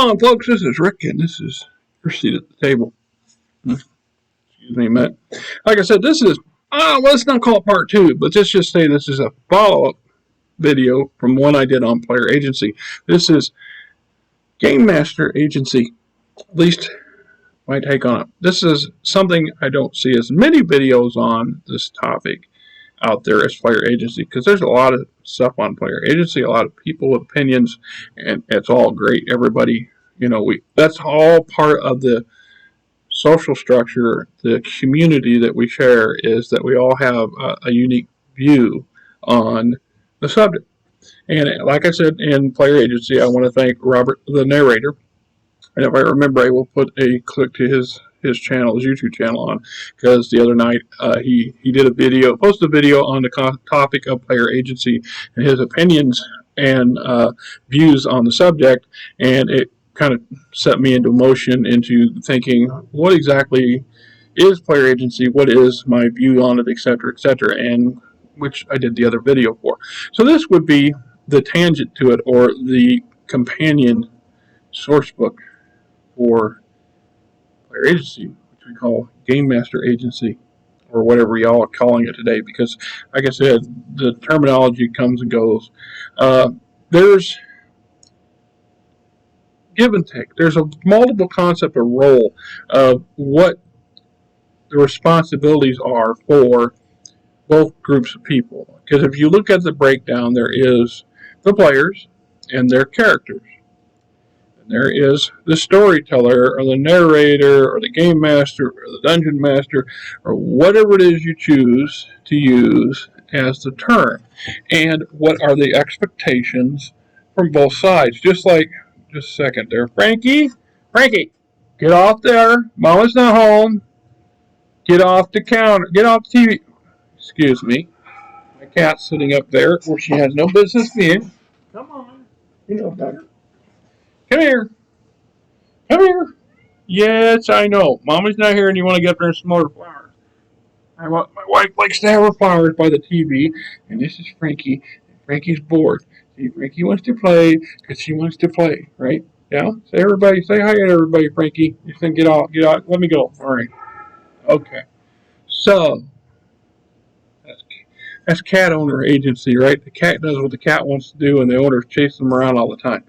on, folks? This is Rick, and this is your seat at the table. Excuse me, Matt. Like I said, this is, let's not call it part two, but let's just say this is a follow-up video from one I did on Player Agency. This is Game Master Agency, at least my take on it. This is something I don't see as many videos on this topic out there as Player Agency, because there's a lot of stuff on Player Agency, a lot of people with opinions, and it's all great. Everybody, that's all part of the social structure, the community that we share, is that we all have a unique view on the subject. And like I said, in Player Agency, I want to thank Robert, the narrator. And if I remember, I will put a click to his channel, his YouTube channel on, because the other night he did a video, posted a video on the topic of Player Agency and his opinions and views on the subject, and it kind of set me into motion into thinking, what exactly is Player Agency, what is my view on it, etc., etc., and which I did the other video for. So this would be the tangent to it, or the companion source book for Player Agency, which we call Game Master Agency, or whatever y'all are calling it today, because, like I said, the terminology comes and goes. There's give and take. There's a multiple concept or role of what the responsibilities are for both groups of people. Because if you look at the breakdown, there is the players and their characters. There is the storyteller, or the narrator, or the game master, or the dungeon master, or whatever it is you choose to use as the term. And what are the expectations from both sides? Just a second there. Frankie, get off there. Mama's not home. Get off the counter. Get off the TV. Excuse me. My cat's sitting up there where she has no business being. Come on. You know better. Come here. Yes, I know. Mama's not here and you want to get up there and smell her flowers. My wife likes to have her flowers by the TV, and this is Frankie. Frankie's bored. See, Frankie wants to play because she wants to play, right? Yeah? Say hi to everybody, Frankie. You can get out. Let me go. All right. Okay. So, that's cat owner agency, right? The cat does what the cat wants to do, and the owners chase them around all the time.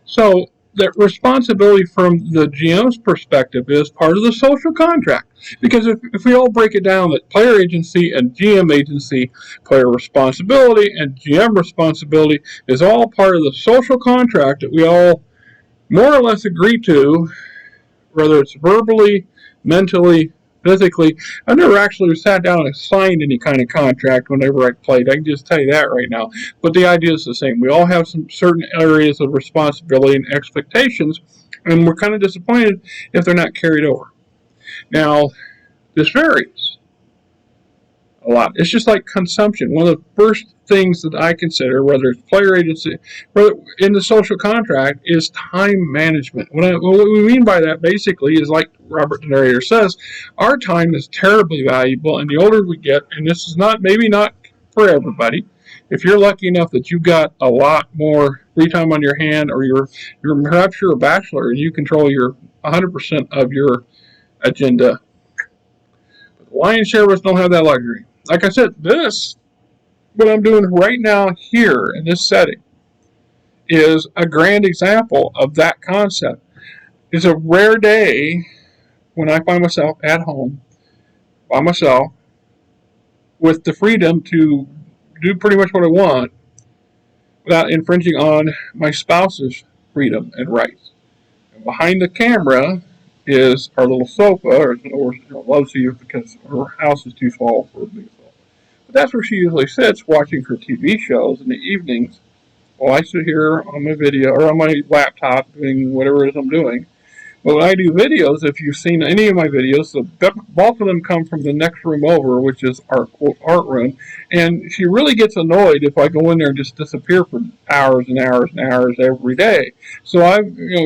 So, the responsibility from the GM's perspective is part of the social contract. Because if we all break it down, that player agency and GM agency, player responsibility and GM responsibility is all part of the social contract that we all more or less agree to, whether it's verbally, mentally, physically. I never actually sat down and signed any kind of contract whenever I played. I can just tell you that right now. But the idea is the same. We all have some certain areas of responsibility and expectations, and we're kind of disappointed if they're not carried over. Now, this varies a lot. It's just like consumption. One of the first things that I consider, whether it's player agency, whether in the social contract, is time management. What we mean by that basically is, like Robert the narrator says, our time is terribly valuable, and the older we get, and this is maybe not for everybody. If you're lucky enough that you've got a lot more free time on your hand, or perhaps you're a bachelor and you control your 100% of your agenda. But the lion's share of us don't have that luxury. Like I said, what I'm doing right now here in this setting is a grand example of that concept. It's a rare day when I find myself at home by myself with the freedom to do pretty much what I want without infringing on my spouse's freedom and rights. And behind the camera is our little sofa, or loves you because her house is too small for a big sofa. But that's where she usually sits watching her TV shows in the evenings while I sit here on my video or on my laptop doing whatever it is I'm doing. But when I do videos, if you've seen any of my videos, the bulk of them come from the next room over, which is our quote art room. And she really gets annoyed if I go in there and just disappear for hours and hours and hours every day. So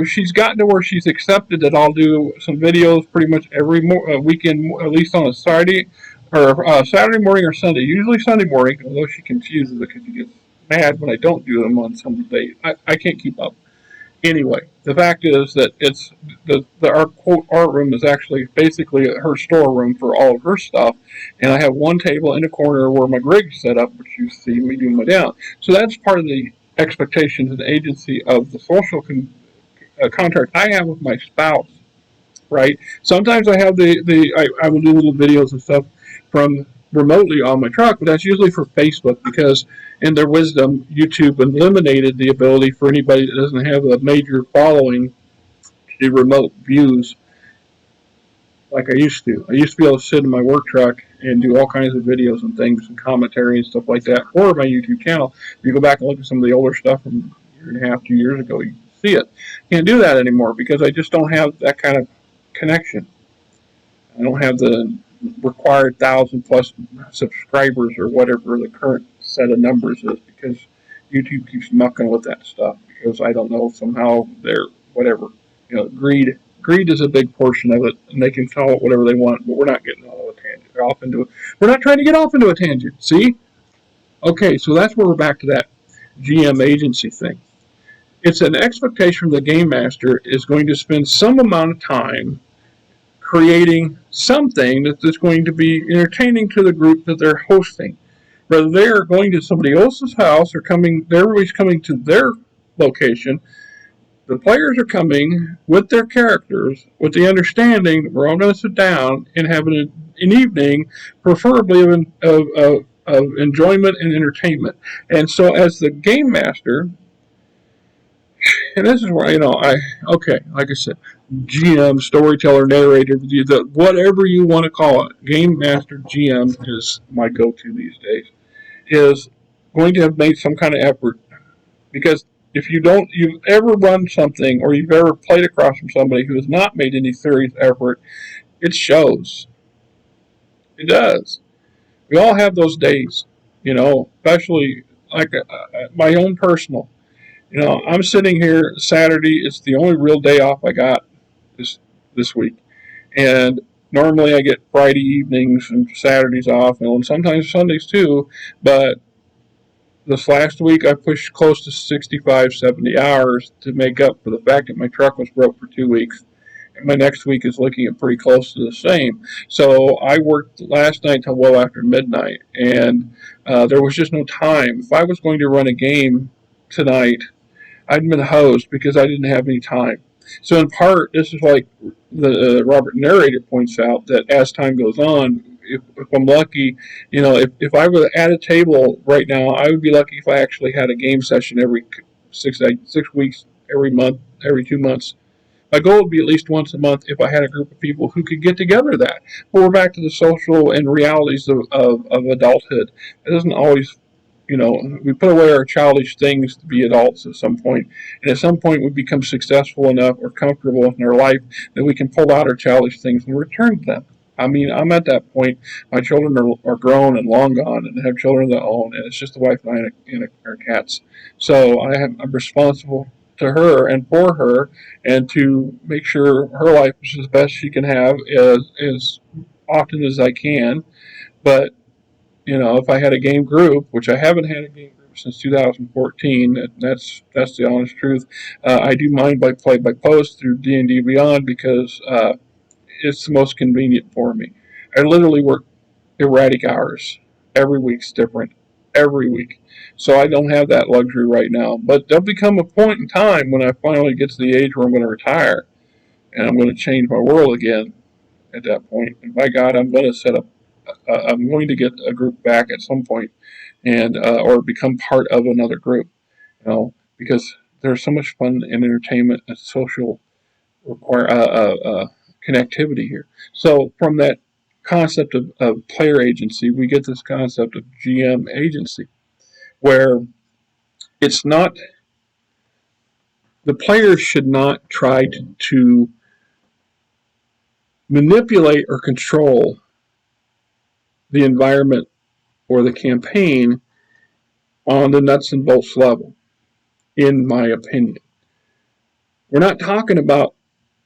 she's gotten to where she's accepted that I'll do some videos pretty much every weekend, at least on a Saturday morning or Sunday. Usually Sunday morning, although she confuses it because she gets mad when I don't do them on some days. I can't keep up. Anyway, the fact is that it's our quote art room is actually basically her storeroom for all of her stuff, and I have one table in a corner where my rig's set up, which you see me doing my down. So that's part of the expectations and agency of the social contract I have with my spouse, right? Sometimes I have I will do little videos and stuff from remotely on my truck, but that's usually for Facebook because, in their wisdom, YouTube eliminated the ability for anybody that doesn't have a major following to do remote views like I used to. I used to be able to sit in my work truck and do all kinds of videos and things and commentary and stuff like that for my YouTube channel. If you go back and look at some of the older stuff from a year and a half, 2 years ago, you can see it. Can't do that anymore because I just don't have that kind of connection. I don't have the required 1,000+ subscribers or whatever the current set of numbers is because YouTube keeps mucking with that stuff because I don't know, somehow they're whatever. Greed. Greed is a big portion of it, and they can call it whatever they want, but we're not getting all a tangent off into it. We're not trying to get off into a tangent. See? Okay, so that's where we're back to that GM agency thing. It's an expectation from the game master is going to spend some amount of time creating something that's going to be entertaining to the group that they're hosting. Whether they're going to somebody else's house or everybody's coming to their location, the players are coming with their characters with the understanding that we're all going to sit down and have an evening, preferably of enjoyment and entertainment. And so, as the game master, and this is where like I said, GM, storyteller, narrator, whatever you want to call it, game master, GM is my go-to these days. Is going to have made some kind of effort, because if you've ever run something or you've ever played across from somebody who has not made any serious effort, it shows. It does. We all have those days, especially like my own personal. I'm sitting here Saturday. It's the only real day off I got this week, and normally I get Friday evenings and Saturdays off, and sometimes Sundays too. But this last week I pushed close to 65, 70 hours to make up for the fact that my truck was broke for 2 weeks. And my next week is looking at pretty close to the same. So I worked last night till well after midnight, and there was just no time. If I was going to run a game tonight, I'd been hosed because I didn't have any time. So in part, this is like the Robert narrator points out, that as time goes on, if I'm lucky, if I were at a table right now, I would be lucky if I actually had a game session every 6 weeks, every month, every 2 months. My goal would be at least once a month if I had a group of people who could get together that. But we're back to the social and realities of adulthood. It doesn't always, we put away our childish things to be adults at some point. And at some point we become successful enough or comfortable in our life that we can pull out our childish things and return to them. I mean, I'm at that point. My children are grown and long gone and have children of their own, and it's just the wife and I and our cats. So I'm responsible to her and for her, and to make sure her life is as best she can have as often as I can. But if I had a game group, which I haven't had a game group since 2014, that's the honest truth. I do mine by play by post through D&D Beyond because it's the most convenient for me. I literally work erratic hours. Every week's different. Every week. So I don't have that luxury right now. But there'll become a point in time when I finally get to the age where I'm going to retire and I'm going to change my world again at that point. And by God, I'm going to set up, I'm going to get a group back at some point, and or become part of another group, because there's so much fun and entertainment and social connectivity here. So from that concept of player agency, we get this concept of GM agency, where it's not, the players should not try to manipulate or control the environment or the campaign on the nuts and bolts level, in my opinion. We're not talking about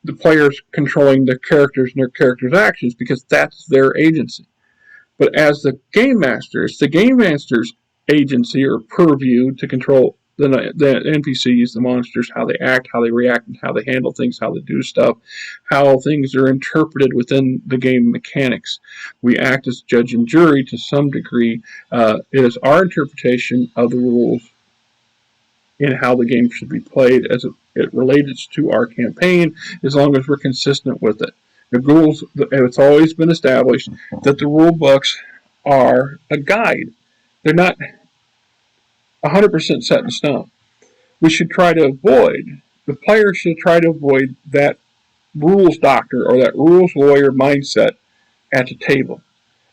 the players controlling their characters and their characters' actions, because that's their agency. But as the game master, it's the game master's agency or purview to control the NPCs, the monsters, how they act, how they react, and how they handle things, how they do stuff, how things are interpreted within the game mechanics. We act as judge and jury to some degree. It is our interpretation of the rules in how the game should be played as it relates to our campaign, as long as we're consistent with it. The rules, it's always been established that the rule books are a guide. They're not 100% set in stone. We should try to avoid, the player should try to avoid that rules doctor or that rules lawyer mindset at the table,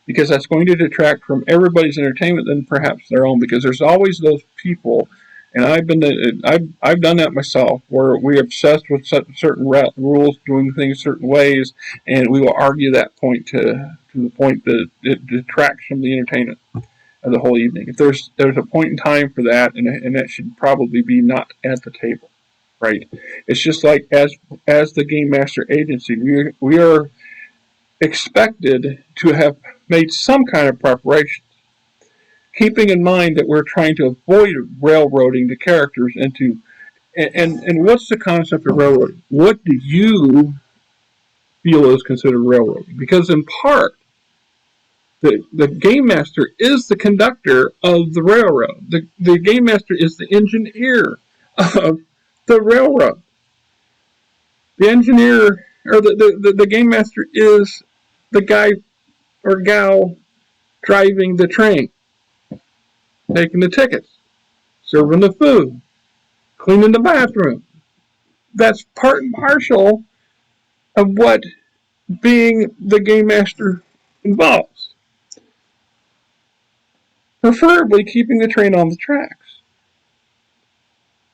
because that's going to detract from everybody's entertainment and perhaps their own, because there's always those people, and I've done that myself, where we're obsessed with certain rules, doing things certain ways, and we will argue that point to the point that it detracts from the entertainment of the whole evening. If there's a point in time for that, and that should probably be not at the table, right? It's just like as the Game Master Agency, we are expected to have made some kind of preparation, keeping in mind that we're trying to avoid railroading the characters into, and what's the concept of railroading? What do you feel is considered railroading? Because in part, the Game Master is the conductor of the railroad. The Game Master is the engineer of the railroad. The engineer, or the Game Master is the guy or gal driving the train, taking the tickets, serving the food, cleaning the bathroom. That's part and parcel of what being the Game Master involves. Preferably keeping the train on the tracks.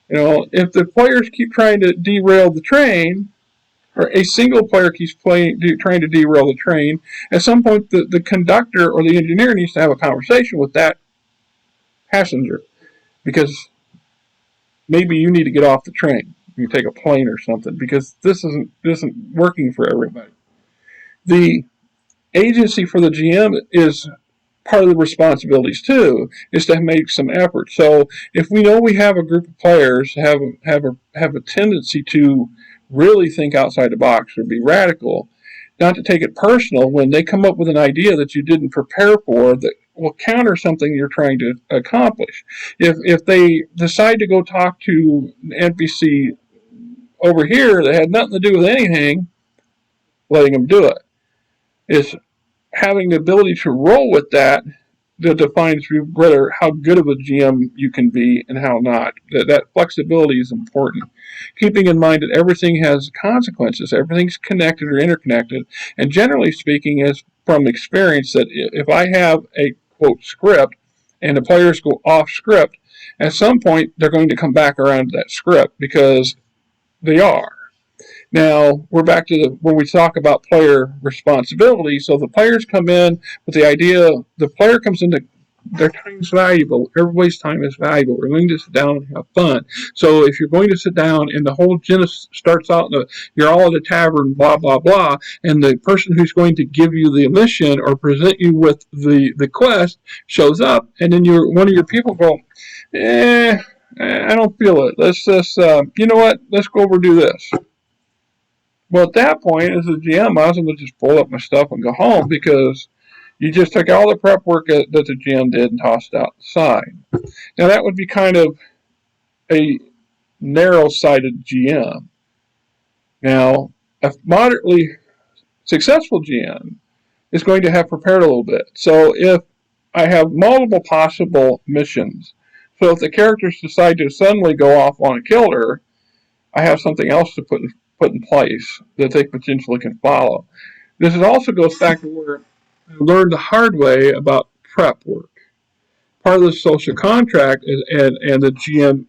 You know, if the players keep trying to derail the train, or a single player keeps trying to derail the train, at some point the conductor or the engineer needs to have a conversation with that passenger, because maybe you need to get off the train. You take a plane or something, because this isn't working for everybody. The agency for the GM is part of the responsibilities too, is to make some effort. So if we know we have a group of players have a tendency to really think outside the box or be radical, not to take it personal when they come up with an idea that you didn't prepare for that will counter something you're trying to accomplish. If they decide to go talk to an NPC over here that had nothing to do with anything, letting them do it. Is having the ability to roll with that defines whether how good of a GM you can be and how not. That flexibility is important. Keeping in mind that everything has consequences, everything's connected or interconnected, and generally speaking, is from experience that if I have a quote script and the players go off script, at some point they're going to come back around to that script, because they are. Now, we're back to when we talk about player responsibility. So the players come in with the idea, the player comes into, their time is valuable. Everybody's time is valuable. We're going to sit down and have fun. So if you're going to sit down and the whole genus starts out, you're all at a tavern, blah, blah, blah, and the person who's going to give you the mission or present you with the quest shows up, and then one of your people go, I don't feel it. Let's just, you know what? Let's go over and do this. Well, at that point, as a GM, I was able to just pull up my stuff and go home, because you just took all the prep work that the GM did and tossed it out the side. Now, that would be kind of a narrow-sighted GM. Now, a moderately successful GM is going to have prepared a little bit. So if I have multiple possible missions, so if the characters decide to suddenly go off on a killer, I have something else to put in place that they potentially can follow. This also goes back to where I learned the hard way about prep work. Part of the social contract and the GM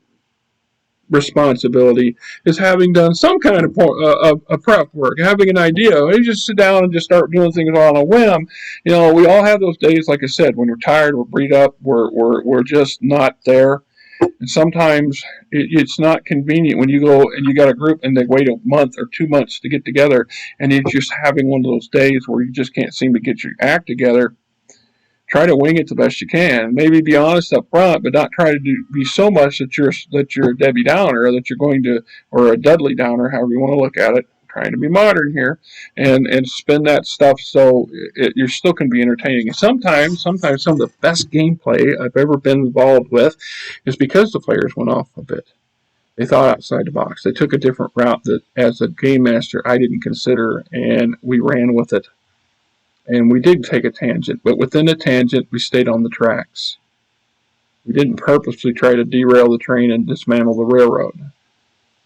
responsibility is having done some kind of prep work, having an idea. You just sit down and just start doing things on a whim. You know, we all have those days, like I said, when we're tired, we're beat up, we're just not there. And sometimes it's not convenient when you go and you got a group and they wait a month or 2 months to get together, and you're just having one of those days where you just can't seem to get your act together. try to wing it the best you can. Maybe be honest up front, but not try to be so much that you're a Debbie Downer, or that you're going to, or a Dudley Downer, however you want to look at it. Trying to be modern here, and spin that stuff so you're still can be entertaining. And sometimes some of the best gameplay I've ever been involved with is because the players went off a bit. They thought outside the box. They took a different route that, as a game master, I didn't consider, and we ran with it. And we did take a tangent, but within the tangent, we stayed on the tracks. We didn't purposely try to derail the train and dismantle the railroad.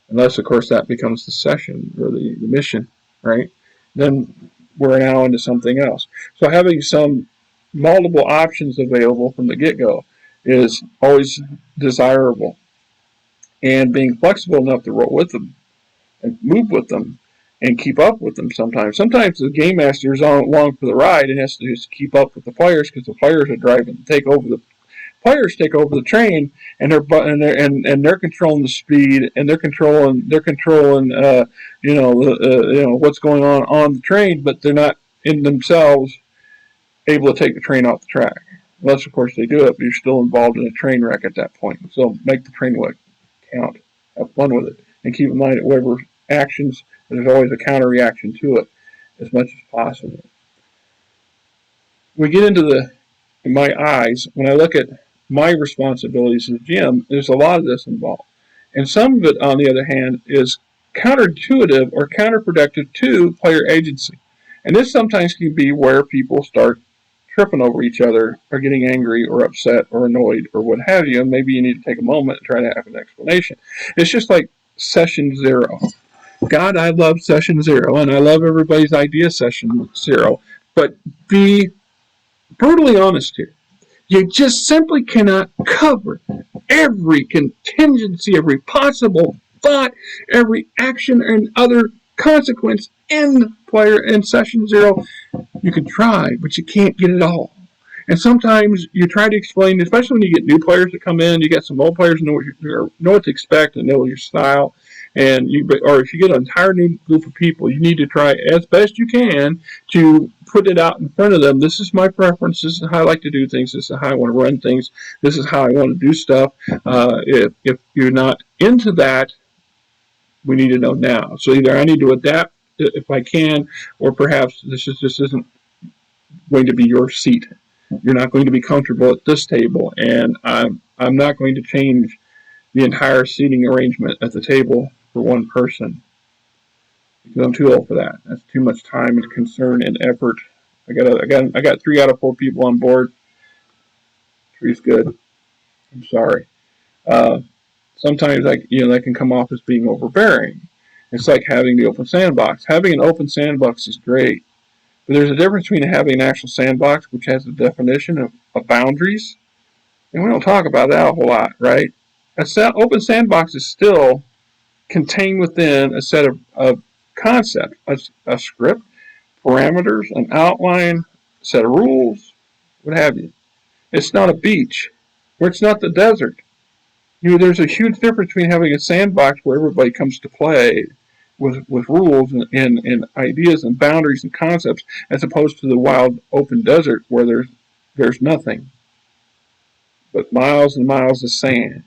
Unless, of course, that becomes the session or the mission, right? Then we're now into something else. So having some multiple options available from the get-go is always desirable. And being flexible enough to roll with them and move with them and keep up with them sometimes. Sometimes the game master is along for the ride and has to just keep up with the players because the players are driving, take over the train, and they're controlling the speed, and they're controlling what's going on the train, but they're not in themselves able to take the train off the track. Unless, of course, they do it, but you're still involved in a train wreck at that point. So make the train wreck count. Have fun with it, and keep in mind that whatever actions, there's always a counter reaction to it, as much as possible. We get into in my eyes, when I look at my responsibilities as GM, there's a lot of this involved. And some of it, on the other hand, is counterintuitive or counterproductive to player agency. And this sometimes can be where people start tripping over each other, or getting angry or upset or annoyed or what have you. And maybe you need to take a moment and try to have an explanation. It's just like session 0. God, I love session 0, and I love everybody's idea session 0. But be brutally honest here. You just simply cannot cover every contingency, every possible thought, every action and other consequence in session 0. You can try, but you can't get it all. And sometimes you try to explain, especially when you get new players that come in, you get some old players who know what to expect and know your style. Or if you get an entire new group of people, you need to try as best you can to put it out in front of them. This is my preference. This is how I like to do things. This is how I want to run things. This is how I want to do stuff. If you're not into that, we need to know now. So either I need to adapt if I can, or perhaps this isn't going to be your seat. You're not going to be comfortable at this table, and I'm not going to change the entire seating arrangement at the table for one person, because I'm too old for that. That's too much time and concern and effort. I got 3 out of 4 people on board. 3's good. I'm sorry. Sometimes that can come off as being overbearing. It's like having the open sandbox. Having an open sandbox is great, but there's a difference between having an actual sandbox, which has a definition of boundaries, and we don't talk about that a whole lot, right? Open sandbox is still contained within a set of concepts, a script, parameters, an outline, a set of rules, what have you. It's not a beach, or it's not the desert. There's a huge difference between having a sandbox where everybody comes to play with rules and ideas and boundaries and concepts, as opposed to the wild open desert where there's nothing but miles and miles of sand.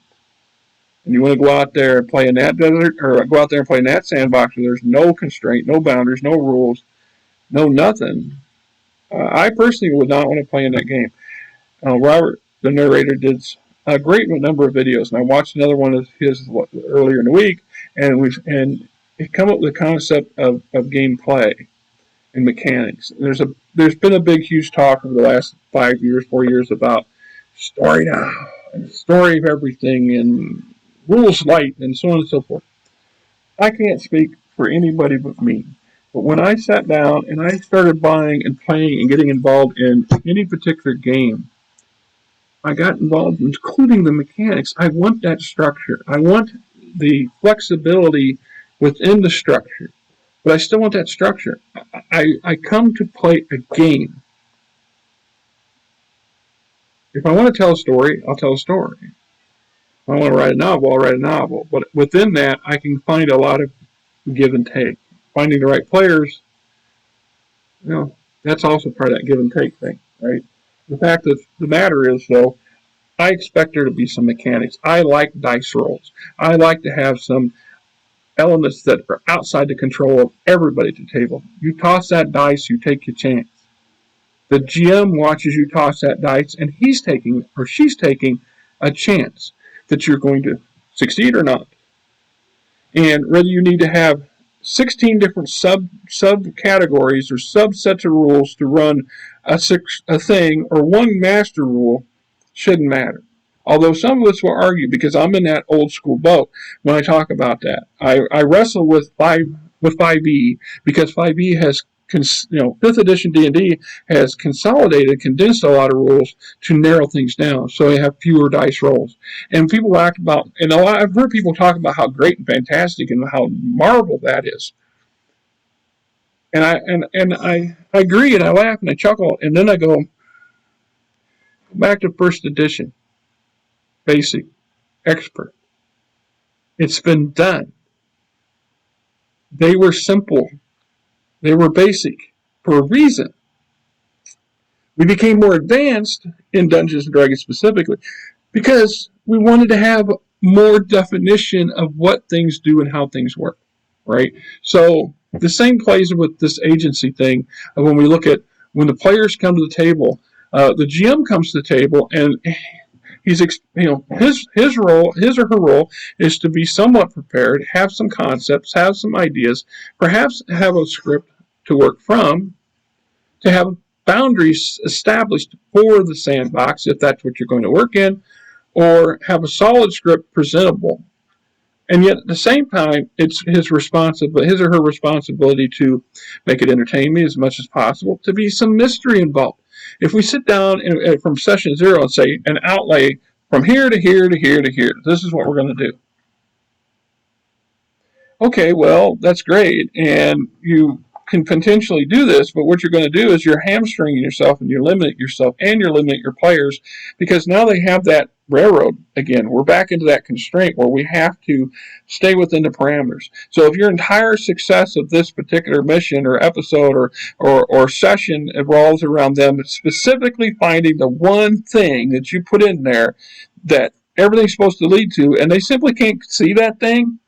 And you want to go out there and play in that desert, or go out there and play in that sandbox where there's no constraint, no boundaries, no rules, no nothing. I personally would not want to play in that game. Robert, the narrator, did a great number of videos, and I watched another one of his earlier in the week, and he come up with the concept of gameplay and mechanics. There's been a big, huge talk over the last 4 years about story now, and story of everything, and rules light, and so on and so forth. I can't speak for anybody but me. But when I sat down and I started buying and playing and getting involved in any particular game, I got involved, including the mechanics. I want that structure. I want the flexibility within the structure. But I still want that structure. I come to play a game. If I want to tell a story, I'll tell a story. If I want to write a novel, I'll write a novel. But within that, I can find a lot of give and take. Finding the right players, that's also part of that give and take thing, right? The fact of the matter is, though, I expect there to be some mechanics. I like dice rolls. I like to have some elements that are outside the control of everybody at the table. You toss that dice, you take your chance. The GM watches you toss that dice, and he's taking or she's taking a chance that you're going to succeed or not. And whether you need to have 16 different subcategories or subsets of rules to run a thing or one master rule shouldn't matter. Although some of us will argue, because I'm in that old school boat when I talk about that. I wrestle with 5e because 5e has, 5th edition D&D has consolidated, condensed a lot of rules to narrow things down, so they have fewer dice rolls. And people act about, and I've heard people talk about how great and fantastic and how marvel that is. And I agree, and I laugh and I chuckle, and then I go back to 1st edition, basic, expert. It's been done. They were simple. They were basic for a reason. We became more advanced in Dungeons & Dragons specifically because we wanted to have more definition of what things do and how things work, right? So the same plays with this agency thing. When we look at when the players come to the table, the GM comes to the table, and he's, his role, his or her role, is to be somewhat prepared, have some concepts, have some ideas, perhaps have a script to work from, to have boundaries established for the sandbox, if that's what you're going to work in, or have a solid script presentable. And yet, at the same time, it's his or her responsibility to make it entertaining as much as possible, to be some mystery involved. If we sit down from session 0 and say an outlay from here to here to here to here, this is what we're going to do. Okay, well, that's great, and you can potentially do this, but what you're going to do is you're hamstringing yourself, and you're limiting yourself, and you're limiting your players, because now they have that railroad again. We're back into that constraint where we have to stay within the parameters. So if your entire success of this particular mission or episode or session revolves around them specifically finding the one thing that you put in there that everything's supposed to lead to, and they simply can't see that thing,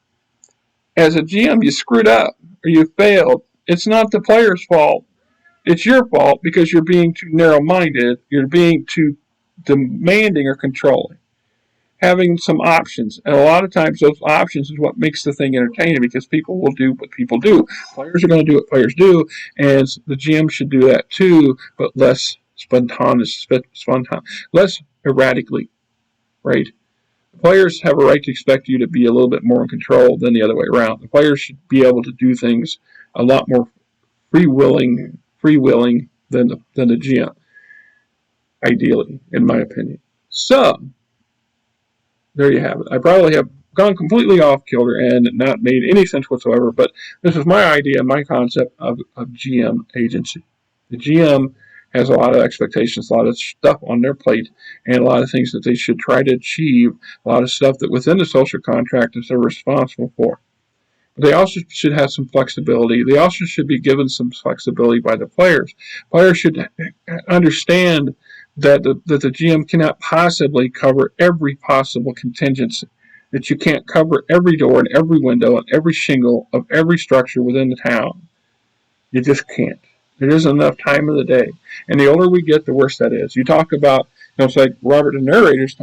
as a GM, you screwed up or you failed. It's not the player's fault. It's your fault because you're being too narrow-minded. You're being too demanding or controlling. Having some options. And a lot of times those options is what makes the thing entertaining, because people will do what people do. Players are going to do what players do, and the GM should do that too, but less spontaneous, less erratically, right? Players have a right to expect you to be a little bit more in control than the other way around. The players should be able to do things a lot more freewheeling than the GM, ideally, in my opinion. So, there you have it. I probably have gone completely off kilter and not made any sense whatsoever, but this is my idea, my concept of GM agency. The GM has a lot of expectations, a lot of stuff on their plate, and a lot of things that they should try to achieve, a lot of stuff that within the social contract that they're responsible for. But they also should have some flexibility. They also should be given some flexibility by the players. Players should understand that the GM cannot possibly cover every possible contingency, that you can't cover every door and every window and every shingle of every structure within the town. You just can't. There isn't enough time of the day. And the older we get, the worse that is. You talk about, it's like Robert the narrator's,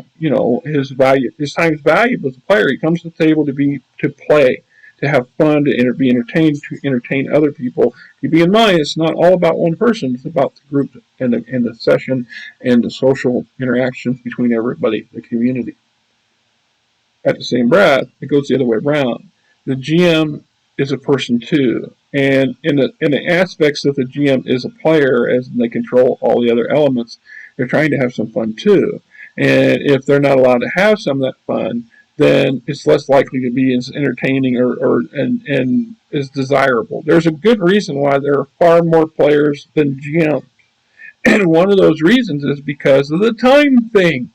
his time is valuable as a player. He comes to the table to play, to have fun, to be entertained, to entertain other people. Keep in mind, it's not all about one person. It's about the group and the session and the social interactions between everybody, the community. At the same breath, it goes the other way around. The GM is a person too. And in the aspects that the GM is a player, as they control all the other elements, they're trying to have some fun too. And if they're not allowed to have some of that fun, then it's less likely to be as entertaining and as desirable. There's a good reason why there are far more players than GMs. And one of those reasons is because of the time thing.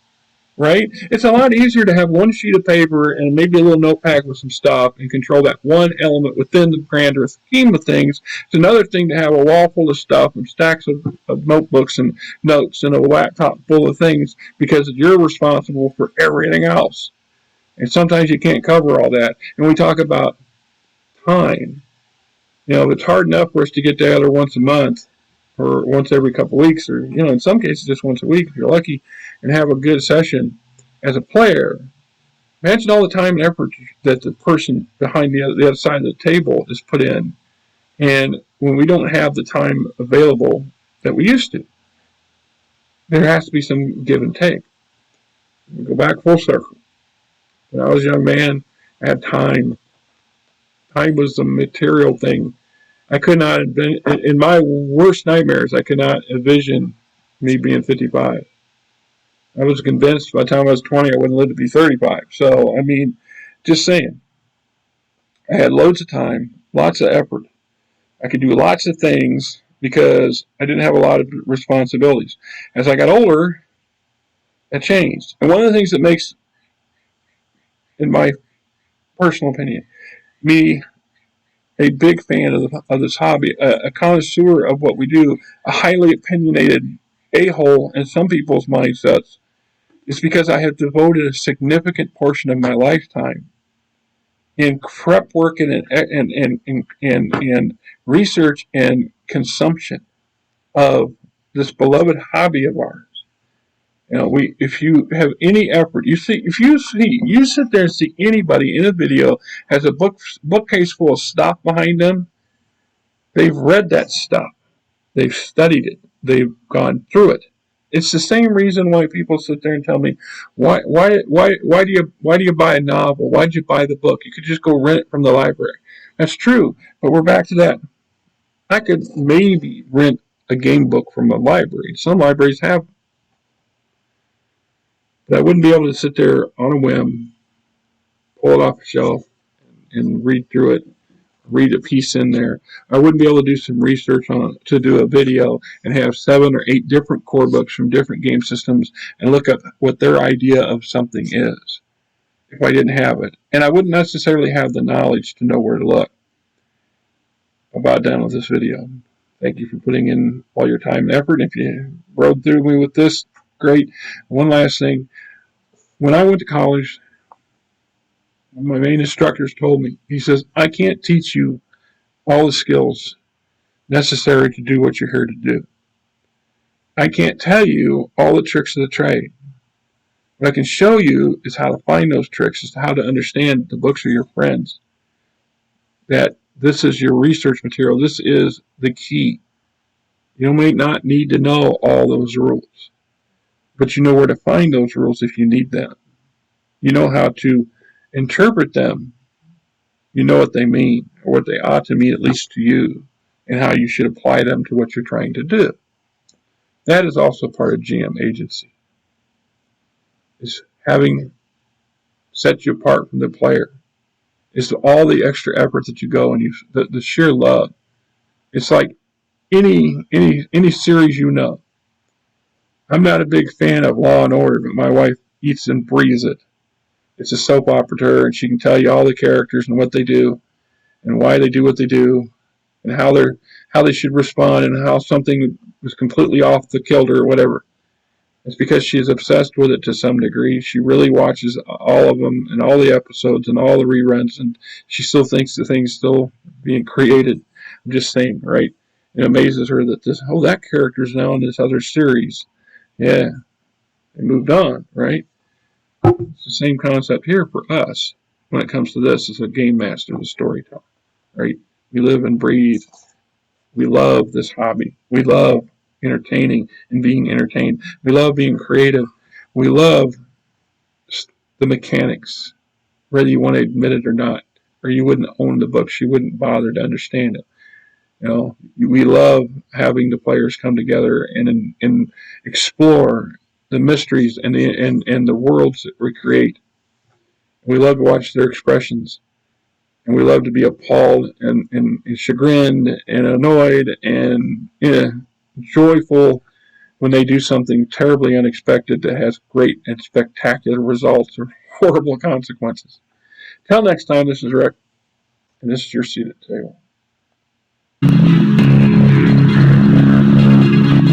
right? It's a lot easier to have one sheet of paper and maybe a little notepad with some stuff and control that one element within the grander scheme of things. It's another thing to have a wall full of stuff and stacks of notebooks and notes and a laptop full of things because you're responsible for everything else. And sometimes you can't cover all that. And we talk about time. It's hard enough for us to get together once a month or once every couple of weeks, or in some cases just once a week if you're lucky, and have a good session as a player. Imagine all the time and effort that the person behind the other side of the table is put in, and when we don't have the time available that we used to, there has to be some give and take. We go back full circle. When I was a young man, I had time. Time was the material thing. I could not, in my worst nightmares, I could not envision me being 55. I was convinced by the time I was 20 I wouldn't live to be 35. So, just saying. I had loads of time, lots of effort. I could do lots of things because I didn't have a lot of responsibilities. As I got older, that changed. And one of the things that makes, in my personal opinion, me a big fan of this hobby, a connoisseur of what we do, a highly opinionated a-hole in some people's mindsets, is because I have devoted a significant portion of my lifetime in prep work and research and consumption of this beloved hobby of ours. If you have any effort, you sit there and see anybody in a video has a bookcase full of stuff behind them. They've read that stuff. They've studied it. They've gone through it. It's the same reason why people sit there and tell me, why do you buy a novel? Why did you buy the book? You could just go rent it from the library. That's true, but we're back to that. I could maybe rent a game book from a library. Some libraries have. But I wouldn't be able to sit there on a whim, pull it off a shelf, and read through it, read a piece in there. I wouldn't be able to do some research on it, to do a video and have 7 or 8 different core books from different game systems and look up what their idea of something is if I didn't have it. And I wouldn't necessarily have the knowledge to know where to look. I'm about done with this video. Thank you for putting in all your time and effort. If you rode through me with this, great. One last thing. When I went to college, my main instructors told me, he says, I can't teach you all the skills necessary to do what you're here to do. I can't tell you all the tricks of the trade. What I can show you is how to find those tricks, is how to understand the books of your friends, that this is your research material. This is the key. You may not need to know all those rules, but you know where to find those rules if you need them. You know how to interpret them. You know what they mean, or what they ought to mean, at least to you, and how you should apply them to what you're trying to do. That is also part of GM agency, is having set you apart from the player. It's all the extra effort that you go and the sheer love. It's like any series you know. I'm not a big fan of Law and Order, but my wife eats and breathes it. It's a soap opera to her, and she can tell you all the characters and what they do, and why they do what they do, and how they should respond, and how something was completely off the kilter or whatever. It's because she is obsessed with it to some degree. She really watches all of them and all the episodes and all the reruns, and she still thinks the thing's still being created. I'm just saying, right? It amazes her that that character's now in this other series. Yeah, they moved on, right? It's the same concept here for us when it comes to this as a game master, the storyteller, right? We live and breathe. We love this hobby. We love entertaining and being entertained. We love being creative. We love the mechanics, whether you want to admit it or not, or you wouldn't own the books. You wouldn't bother to understand it. We love having the players come together and explore the mysteries and the worlds that we create. We love to watch their expressions, and we love to be appalled and chagrined and annoyed and joyful when they do something terribly unexpected that has great and spectacular results or horrible consequences. Till next time, this is Rick, and this is your seat at the table.